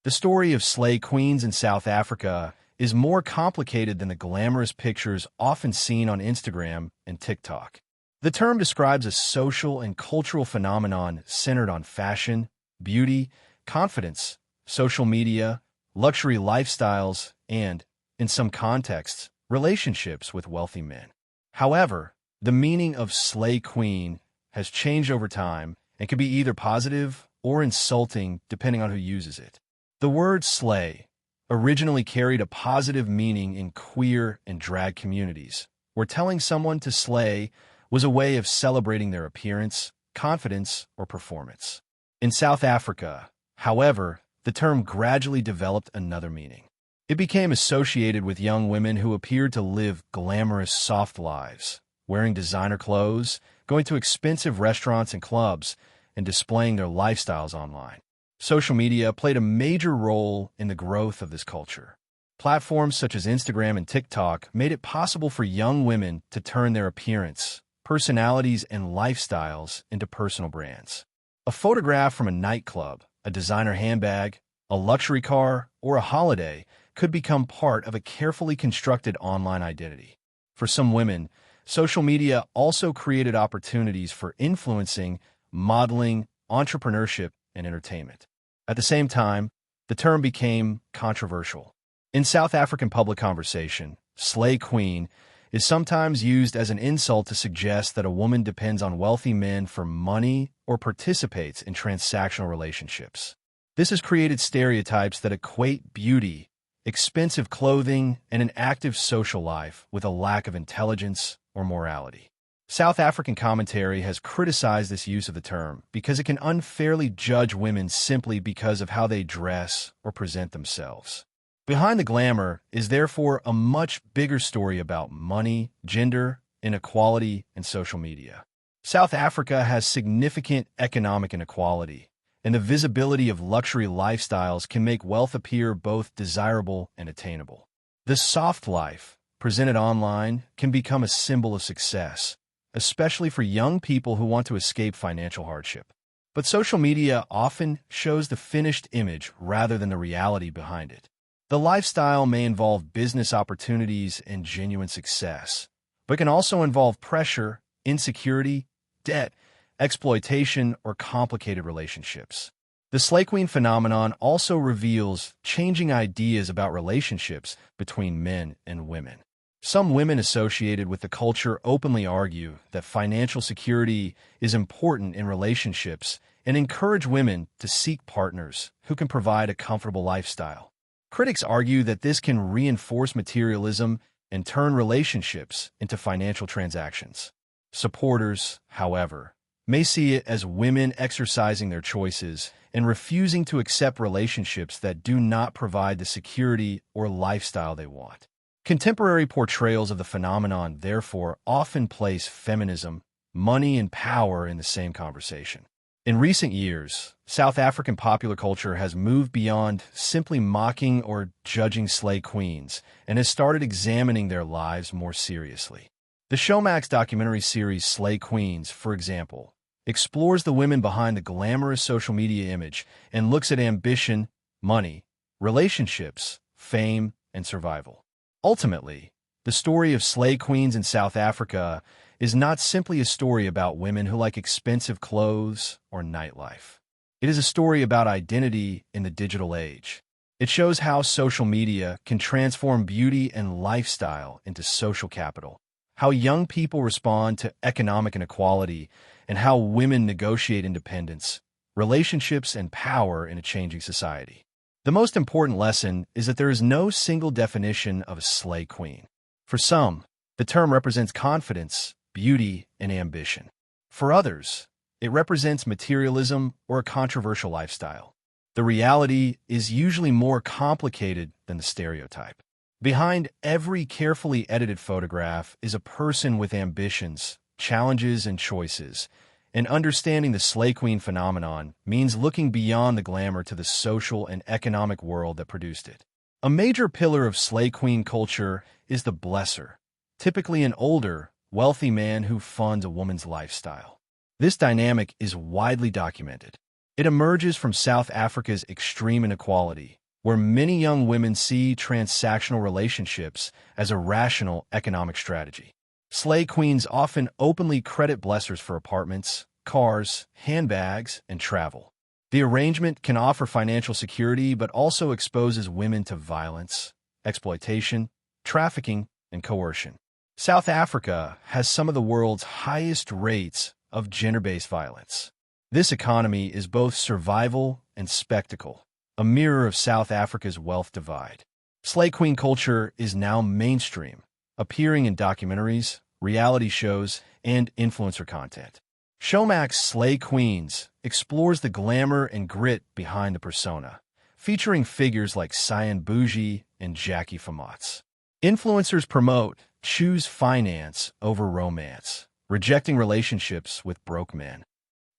The story of slay queens in South Africa is more complicated than the glamorous pictures often seen on Instagram and TikTok. The term describes a social and cultural phenomenon centered on fashion, beauty, confidence, social media, luxury lifestyles, and, in some contexts, relationships with wealthy men. However, the meaning of slay queen has changed over time and can be either positive or insulting depending on who uses it. The word slay originally carried a positive meaning in queer and drag communities, where telling someone to slay was a way of celebrating their appearance, confidence, or performance. In South Africa, however, the term gradually developed another meaning. It became associated with young women who appeared to live glamorous, soft lives, wearing designer clothes, going to expensive restaurants and clubs, and displaying their lifestyles online. Social media played a major role in the growth of this culture. Platforms such as Instagram and TikTok made it possible for young women to turn their appearance, personalities, and lifestyles into personal brands. A photograph from a nightclub, a designer handbag, a luxury car, or a holiday could become part of a carefully constructed online identity. For some women, social media also created opportunities for influencing, modeling, entrepreneurship, and entertainment. At the same time, the term became controversial. In South African public conversation, slay queen is sometimes used as an insult to suggest that a woman depends on wealthy men for money or participates in transactional relationships. This has created stereotypes that equate beauty, expensive clothing, and an active social life with a lack of intelligence or morality. South African commentary has criticized this use of the term because it can unfairly judge women simply because of how they dress or present themselves. Behind the glamour is therefore a much bigger story about money, gender, inequality, and social media. South Africa has significant economic inequality, and the visibility of luxury lifestyles can make wealth appear both desirable and attainable. The soft life, presented online, can become a symbol of success, especially for young people who want to escape financial hardship. But social media often shows the finished image rather than the reality behind it. The lifestyle may involve business opportunities and genuine success, but can also involve pressure, insecurity, debt, exploitation, or complicated relationships. The slay queen phenomenon also reveals changing ideas about relationships between men and women. Some women associated with the culture openly argue that financial security is important in relationships and encourage women to seek partners who can provide a comfortable lifestyle. Critics argue that this can reinforce materialism and turn relationships into financial transactions. Supporters, however, may see it as women exercising their choices and refusing to accept relationships that do not provide the security or lifestyle they want. Contemporary portrayals of the phenomenon, therefore, often place feminism, money, and power in the same conversation. In recent years, South African popular culture has moved beyond simply mocking or judging slay queens and has started examining their lives more seriously. The Showmax documentary series Slay Queens, for example, explores the women behind the glamorous social media image and looks at ambition, money, relationships, fame, and survival. Ultimately, the story of slay queens in South Africa is not simply a story about women who like expensive clothes or nightlife. It is a story about identity in the digital age. It shows how social media can transform beauty and lifestyle into social capital, how young people respond to economic inequality, and how women negotiate independence, relationships, and power in a changing society. The most important lesson is that there is no single definition of a slay queen. For some, the term represents confidence, beauty, and ambition. For others, it represents materialism or a controversial lifestyle. The reality is usually more complicated than the stereotype. Behind every carefully edited photograph is a person with ambitions, challenges, and choices, and understanding the slay queen phenomenon means looking beyond the glamour to the social and economic world that produced it. A major pillar of slay queen culture is the blesser, typically an older, wealthy man who funds a woman's lifestyle. This dynamic is widely documented. It emerges from South Africa's extreme inequality, where many young women see transactional relationships as a rational economic strategy. Slay queens often openly credit blessers for apartments, cars, handbags, and travel. The arrangement can offer financial security but also exposes women to violence, exploitation, trafficking, and coercion. South Africa has some of the world's highest rates of gender-based violence. This economy is both survival and spectacle, a mirror of South Africa's wealth divide. Slay queen culture is now mainstream, appearing in documentaries, reality shows, and influencer content. Showmax Slay Queens explores the glamour and grit behind the persona, featuring figures like Cyan Bougie and Jackie Famatz. Influencers promote choose finance over romance, rejecting relationships with broke men.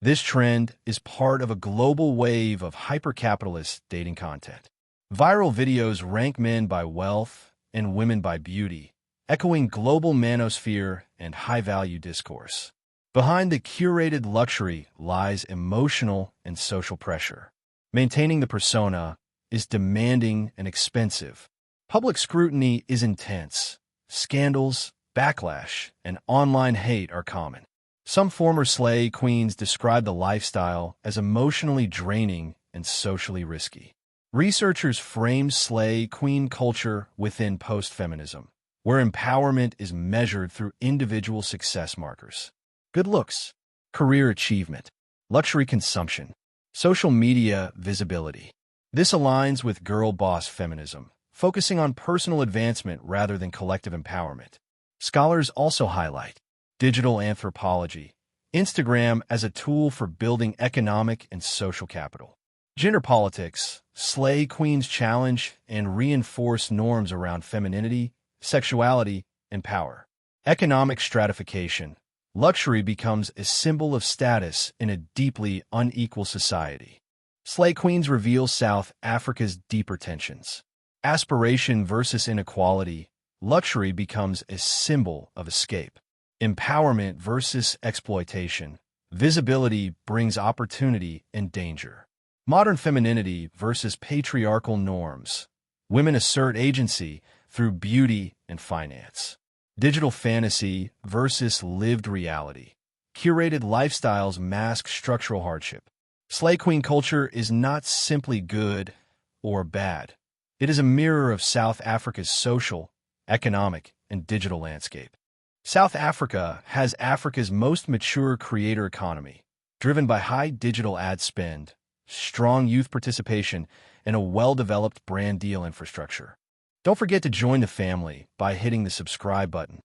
This trend is part of a global wave of hyper-capitalist dating content. Viral videos rank men by wealth and women by beauty, echoing global manosphere and high-value discourse. Behind the curated luxury lies emotional and social pressure. Maintaining the persona is demanding and expensive. Public scrutiny is intense. Scandals, backlash, and online hate are common. Some former slay queens describe the lifestyle as emotionally draining and socially risky. Researchers frame slay queen culture within post-feminism, where empowerment is measured through individual success markers. Good looks, career achievement, luxury consumption, social media visibility. This aligns with girl boss feminism, focusing on personal advancement rather than collective empowerment. Scholars also highlight digital anthropology, Instagram as a tool for building economic and social capital. Gender politics, slay queens challenge and reinforce norms around femininity, sexuality, and power. Economic stratification, luxury becomes a symbol of status in a deeply unequal society. Slay queens reveal South Africa's deeper tensions. Aspiration versus inequality, luxury becomes a symbol of escape. Empowerment versus exploitation, visibility brings opportunity and danger. Modern femininity versus patriarchal norms, women assert agency through beauty and finance. Digital fantasy versus lived reality, curated lifestyles mask structural hardship. Slay queen culture is not simply good or bad. It is a mirror of South Africa's social, economic, and digital landscape. South Africa has Africa's most mature creator economy, driven by high digital ad spend, strong youth participation, and a well-developed brand deal infrastructure. Don't forget to join the family by hitting the subscribe button.